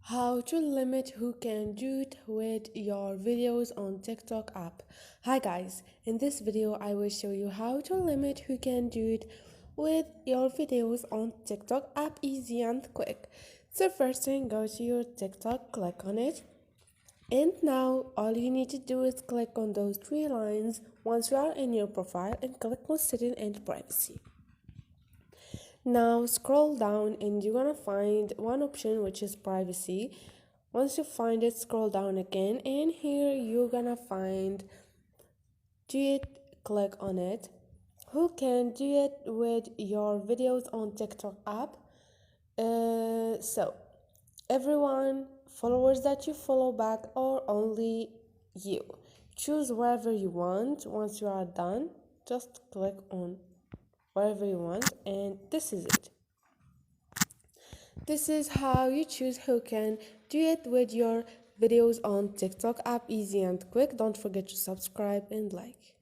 How to limit who can do it with your videos on TikTok app. Hi guys, in this video I will show you how to limit who can do it with your videos on TikTok app, easy and quick. So first thing, go to your TikTok, click on it, and now all you need to do is click on those three lines once you are in your profile and click on setting and privacy. Now scroll down and you're gonna find one option which is privacy. Once you find it, scroll down again, and here you're gonna find Duet. Click on it. Who can do it with your videos on TikTok app? So everyone, followers that you follow back, or only you. Choose wherever you want. Once you are done, just click on wherever you want, and this is it. This is how you choose who can do it with your videos on TikTok app, easy and quick. Don't forget to subscribe and like.